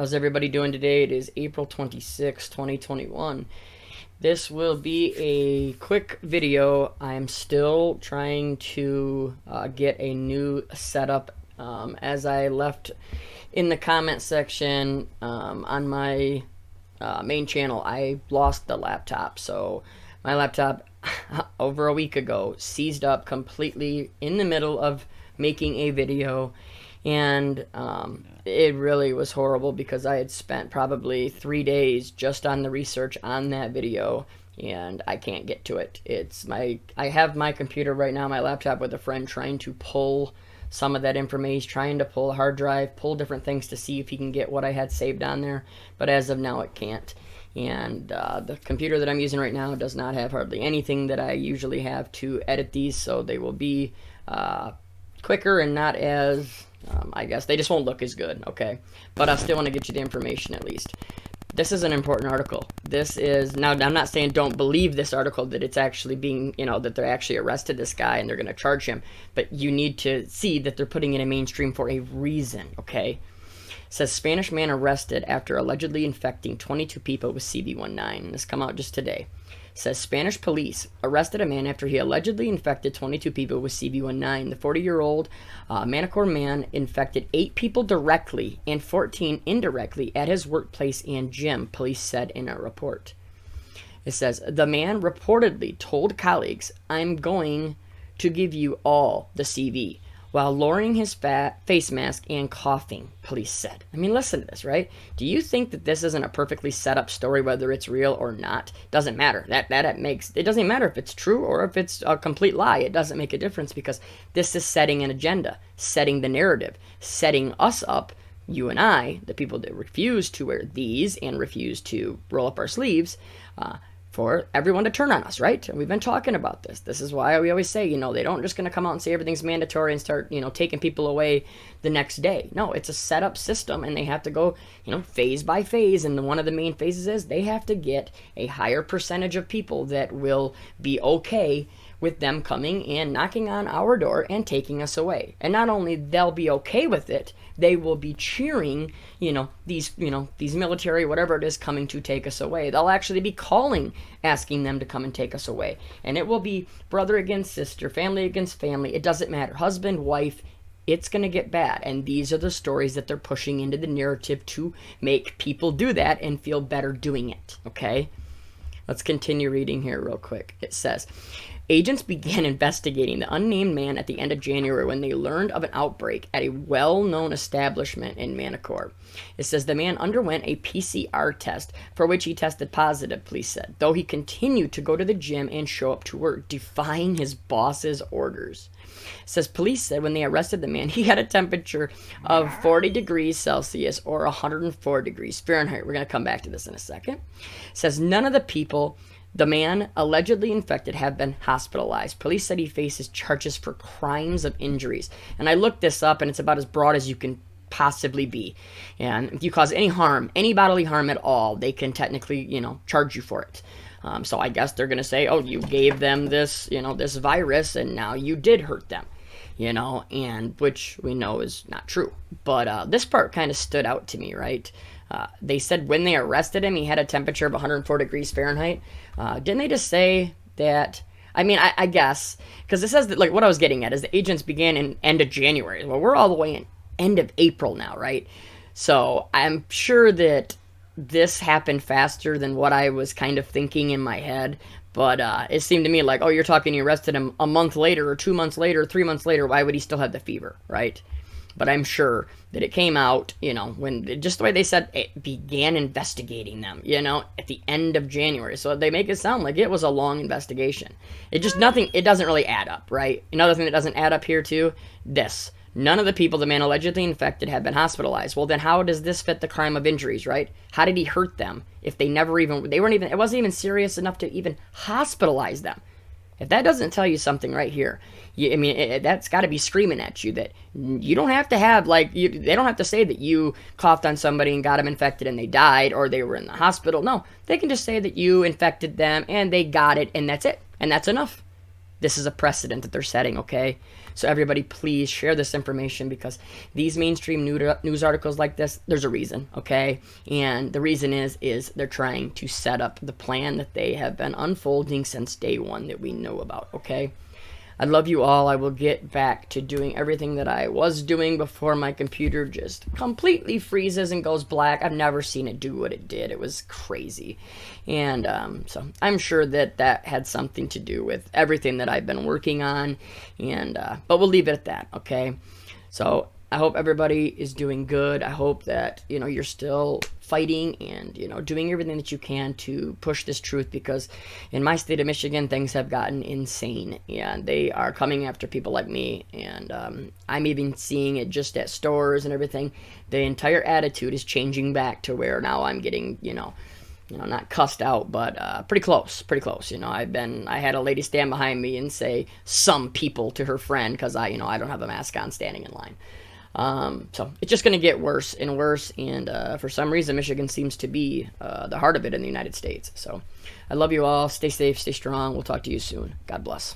How's everybody doing today? It is April 26, 2021. This will be a quick video. I'm still trying to get a new setup. As I left in the comment section on my main channel, I lost the laptop. So my laptop over a week ago seized up completely in the middle of making a video, and it really was horrible because I had spent probably 3 days just on the research on that video, and I can't get to it. I have my computer right now, my laptop, with a friend, trying to pull some of that information, trying to pull a hard drive, pull different things to see if he can get what I had saved on there, but as of now it can't. And the computer that I'm using right now does not have hardly anything that I usually have to edit these, so they will be quicker and not as, I guess, they just won't look as good, okay? But I still want to get you the information at least. This is an important article. This is, now I'm not saying don't believe this article, that it's actually being, that they're actually arrested this guy and they're going to charge him, but you need to see that they're putting it in mainstream for a reason, okay? It says Spanish man arrested after allegedly infecting 22 people with CV19. This come out just today. It says Spanish police arrested a man after he allegedly infected 22 people with CV19. The 40-year-old Manacor man infected 8 people directly and 14 indirectly at his workplace and gym, police said in a report. It says the man reportedly told colleagues, "I'm going to give you all the CV," while lowering his face mask and coughing, police said. I mean, listen to this, right? Do you think that this isn't a perfectly set up story, whether it's real or not? Doesn't matter. It doesn't matter if it's true or if it's a complete lie. It doesn't make a difference, because this is setting an agenda, setting the narrative, setting us up, you and I, the people that refuse to wear these and refuse to roll up our sleeves, for everyone to turn on us, right? And we've been talking about this. This is why we always say, they don't just going to come out and say everything's mandatory and start, taking people away the next day. No, it's a set up system, and they have to go, phase by phase. And one of the main phases is they have to get a higher percentage of people that will be okay with them coming and knocking on our door and taking us away. And not only they'll be okay with it, they will be cheering, these military, whatever it is, coming to take us away. They'll actually be calling, asking them to come and take us away. And it will be brother against sister, family against family. It doesn't matter. Husband, wife, it's going to get bad. And these are the stories that they're pushing into the narrative to make people do that and feel better doing it, okay? Let's continue reading here real quick. It says, agents began investigating the unnamed man at the end of January when they learned of an outbreak at a well-known establishment in Manacor. It says the man underwent a PCR test for which he tested positive, police said, though he continued to go to the gym and show up to work, defying his boss's orders. It says police said when they arrested the man, he had a temperature of 40 degrees Celsius or 104 degrees Fahrenheit. We're going to come back to this in a second. It says none of the people the man allegedly infected have been hospitalized. Police said he faces charges for crimes of injuries. And I looked this up, and it's about as broad as you can possibly be. And if you cause any harm, any bodily harm at all, they can technically, charge you for it. So I guess they're going to say, oh, you gave them this, this virus, and now you did hurt them. And which we know is not true. But this part kind of stood out to me, right? They said when they arrested him, he had a temperature of 104 degrees Fahrenheit. Didn't they just say that? I mean, I guess, because it says that, like, what I was getting at is the agents began in end of January. Well, we're all the way in end of April now, right? So I'm sure that this happened faster than what I was kind of thinking in my head. But it seemed to me like, oh, you're talking you arrested him a month later or 2 months later or 3 months later. Why would he still have the fever, right? But I'm sure that it came out, when just the way they said it began investigating them, at the end of January. So they make it sound like it was a long investigation. It doesn't really add up, right? Another thing that doesn't add up here too, this. None of the people the man allegedly infected have been hospitalized. Well, then how does this fit the crime of injuries, right? How did he hurt them if it wasn't even serious enough to even hospitalize them? If that doesn't tell you something right here, that's got to be screaming at you that you don't have to have, they don't have to say that you coughed on somebody and got them infected and they died or they were in the hospital. No, they can just say that you infected them and they got it, and that's it. And that's enough. This is a precedent that they're setting, okay? So everybody please share this information, because these mainstream news articles like this, there's a reason, okay? And the reason is they're trying to set up the plan that they have been unfolding since day one that we know about, okay? I love you all. I will get back to doing everything that I was doing before my computer just completely freezes and goes black. I've never seen it do what it did. It was crazy. And so I'm sure that that had something to do with everything that I've been working on. And but we'll leave it at that, okay? So I hope everybody is doing good. I hope that, you know, you're still fighting and, you know, doing everything that you can to push this truth, because in my state of Michigan, things have gotten insane, and they are coming after people like me. And I'm even seeing it just at stores and everything. The entire attitude is changing back to where now I'm getting, you know, not cussed out, but pretty close. You know, I had a lady stand behind me and say "some people" to her friend because I don't have a mask on standing in line. So it's just going to get worse and worse, and for some reason Michigan seems to be the heart of it in the United States. So I love you all. Stay safe, stay strong. We'll talk to you soon. God bless.